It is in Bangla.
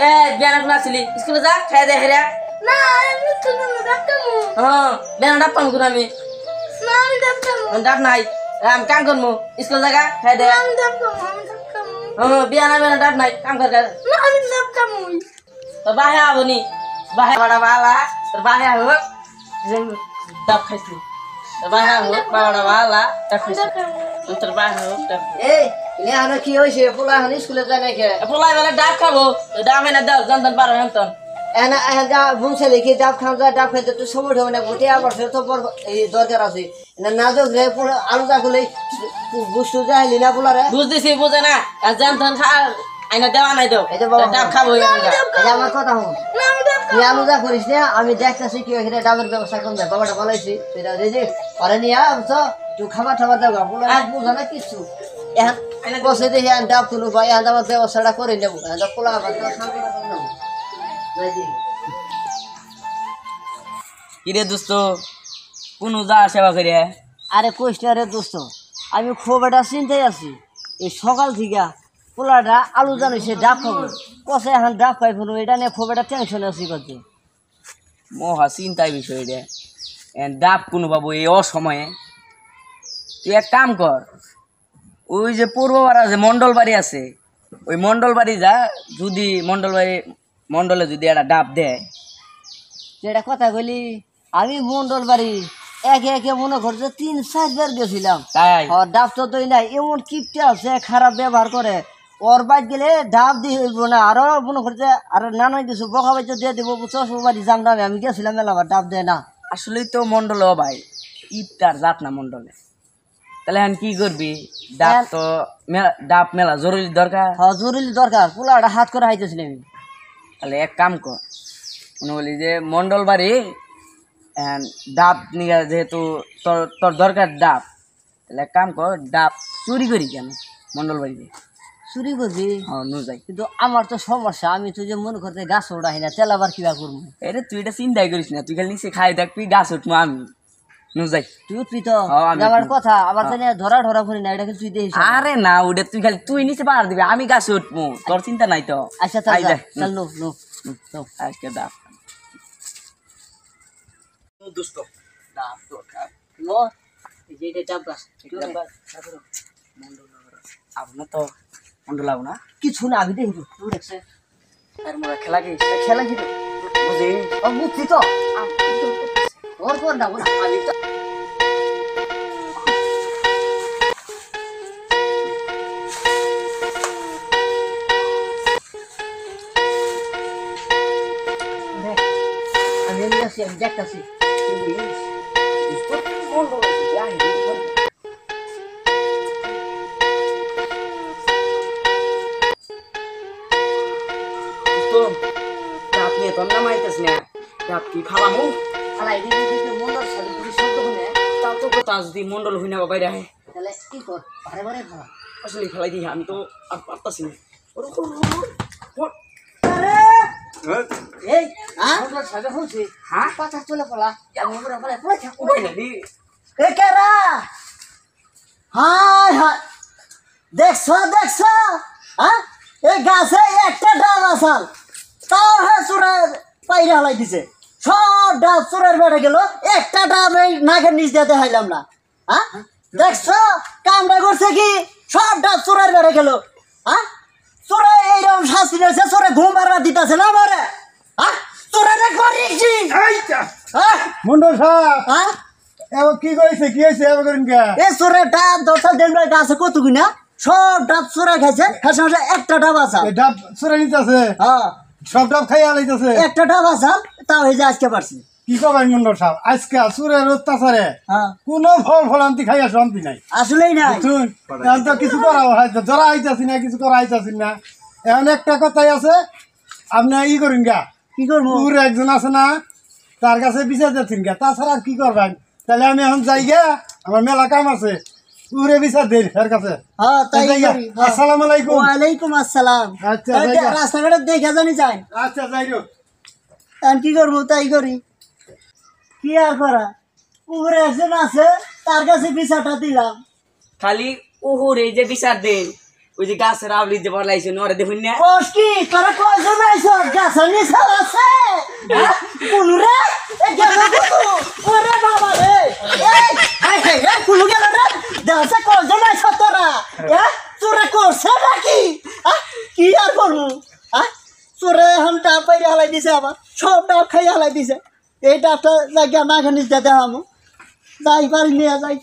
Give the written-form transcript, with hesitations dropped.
এ বিয়ানা কোন আসলি স্কুলে যা খাই দে হেরা না আমি তো না ডাক্তামু হ্যাঁ বিয়ানা ডাব পাম কোন আমি না আমি ডাক্তামু ডাব নাই আমি কাম করমু স্কুল জায়গা খাই দে আমি ডাক্তামু হ্যাঁ বিয়ানা ডাব নাই কাম কর না আমি ডাক্তামু তো বাহে আবনি বাহে বড় বালা তোর বাহে হোক ডাব খাইছি তোর বাহে হোক বড় বালা ডাব খাইছি তোর বাহে হোক ডাব এই ইনে আনো কি হইছে পোলা হানি স্কুলে যায় নাকি পোলাই বেলা ডাব খাবো ডাব এনে দাও জানতাম পারো হেমতন এনা এনা বুঝছে কি ডাব খাও যা ডাব খাইতে তো সময় হবে না গোটে আবার সে তো এই দরকার আছে না না তো রে পুরো আলু যা করলে বুঝতে যাইলি না পোলারে বুঝতেছি বুঝে না জানতাম খা আইনা দেওয়া নাই তো ডাব খাবো আমার কথা হো না আমি ডাক্তামু তুই আলু যা করিস না আমি দেখতেছি কি এখানে ডাবের ব্যবস্থা করুন বাবাটা বলাইছি সেটা রেজে পারে নিয়া বুঝছো তুই খাবার খাবার দেবো পোলা বুঝো না কিছু এখন বসে দেখি ডাব তুলো ভাই এখন আমার ব্যবস্থাটা করে নেবো পোলা আবার নেবো কিরে দোস্ত কোন যা সেবা করিয়া আরে কইস না রে দোস্ত আমি খুব একটা চিন্তায় আছি এই সকাল থেকে পোলাটা আলু জানো সে ডাব খাবো কষে এখন ডাব খাই ফেলবো এটা নিয়ে খুব একটা টেনশনে আছি করতে মহা চিন্তার বিষয় রে ডাব কোনো পাবো এই অসময়ে তুই এক কাম কর ওই যে পূর্বপাড়া যে মন্ডল বাড়ি আছে ওই মন্ডল বাড়ি যা যদি মন্ডলে যদি একটা ডাব দেয় যেটা কথা বলি আমি মন্ডল বাড়ি একে একে মনে করছে 3-4 বার গেছিলাম তাই ডাব তো দই নাই এমন কিপটে আছে খারাপ ব্যবহার করে ওর বাইক গেলে ডাব দিয়ে হইব না আরো মনে করছে আর নানা কিছু বকা বাইতে দিয়ে দিব চশমা বাড়ি জাম দামে আমি গেছিলাম মেলাবার ডাব দেয় না আসলেই তো মন্ডলে ভাই ইফতার যাত না মন্ডলে তাহলে এখন কি করবি ডাব তো ডাব মেলা জরুরি দরকার হ্যাঁ জরুরি দরকার পোলাটা হাত করে হাইতেছিলাম আমি তাহলে এক কাম কর মনে বলি যে মন্ডল বাড়ি ডাব নিয়ে যেহেতু তোর তোর দরকার ডাব তাহলে এক কাম কর ডাব চুরি করি কেন মন্ডল বাড়িতে চুরি করবি হ্যাঁ নু যাই কিন্তু আমার তো সমস্যা আমি তো যে মনে করতে গাছ ওঠাই না তেল আবার কিবা করবো আরে তুই এটা চিন্তাই করিস না তুই খালি নিচে খাই থাকবি গাছ উঠবো আমি নু যাই তুই উঠবি তো আমি আমার উঠবো। কথা আবার জানি ধরা ধরা করি না এটা কিন্তু তুই দেখিস আরে না ওটা তুই খালি তুই নিচে পাহাড় দিবি আমি গাছে উঠবো তোর চিন্তা নাই তো আচ্ছা আই তাহলে যা, চল নো নো নো আজকে ডাব দুষ্ট ডাব তো নো যেটা ডাব গাছ আবু না তো মন্ডল আবু না কিছু না আমি দেখি তুই দেখছে আর মোরা খেলা কি খেলা কি বুঝি বুঝছি তো ওর কোন না বল আমি তো আমি দেখতেছি ডাব নিয়ে তোর নাম আইতেছ না ডাব কি খালামু খালা এদিকে মন্ডল সাথে পুরি শব্দ শুনে তাও তো কথা যদি মন্ডল হই না বাইরে আহে তাহলে কি কর বারে বারে খাওয়া আসলে খেলাই দিই আমি তো আর পারতাছি না এই মন্ডল সাথে শুনছি হ্যাঁ পাতা চলে পড়া মন্ডল পড়ে পড়ে থাক উপায় না রে এ কেরা হায় হায় দেখছো দেখছো হ্যাঁ এই গাছে একটা ডাল আসাল তাও হ্যাঁ চোরের পাইরে হালাই দিছে সব ডাব চোরের বেড়ে গেল একটা ডাব এই নাকের নিচ দিয়ে দেখাইলাম না হ্যাঁ দেখছো কামটা করছে কি সব ডাব চোরের বেড়ে গেল হ্যাঁ চোরে এইরকম শাস্তি দিয়েছে চোরে ঘুম বারবার দিতেছে না মরে হ্যাঁ চোরে করিছি হ্যাঁ মন্ডল সাহেব হ্যাঁ এবার কি করেছে কি হয়েছে এবার করেন কে এ চোরের ডাব দশটা দিন গাছে কত কিনা সব ডাব চোরা খাইছে খাসা একটা ডাব আসাল এই ডাব চুরে নিতেছে হ্যাঁ সব ডাব খাই আলাইতেছে একটা ডাব আসাল তাও এই যে আজকে পারছি কি করবেন মন্ডল সাহেব আজকে চুরের অত্যাচারে হ্যাঁ কোনো ফল ফলান্তি খাইয়া শান্তি নাই আসলেই নাই শুন এখন তো কিছু করা হয়তো যারা আইতাছি না কিছু করা আইতাছি না এখন একটা কথাই আছে আপনি ই করেন গা কি করবো পুর একজন আছে না তার কাছে বিচার যাচ্ছেন গা তাছাড়া আর কি করবেন তাহলে আমি এখন যাই গা আমার মেলা কাম আছে পুরে বিচার দেন এর কাছে হ্যাঁ তাই করি আসসালামু আলাইকুম ওয়ালাইকুম আসসালাম আচ্ছা, যাই গা। রাস্তাঘাটে দেখে জানি যাই আচ্ছা যাই রো এখন কি করবো তাই করি কি আর করা উপরে একজন আছে তার কাছে বিচারটা দিলাম খালি ওহরে যে বিচার দেন ওই যে গাছের আবলি যে বলাইছে নরে দেখুন না কষ্টি তোরা কয়জন আইছ গাছের নিচে আছে কুলু রে এ গেল কুলু ওরে বাবা রে এই হাই হাই রে কুলু গেল রে দেখছে কয়জন আইছ তোরা চোরে করছে নাকি কি আর করবো চোরে এখন ডাব পাইরে হালাই দিছে আবার সব ডাব খাই হালাই দিছে এই ডাবটা জায়গা না খানিস যেতে আমি যাই পারি নিয়ে যাই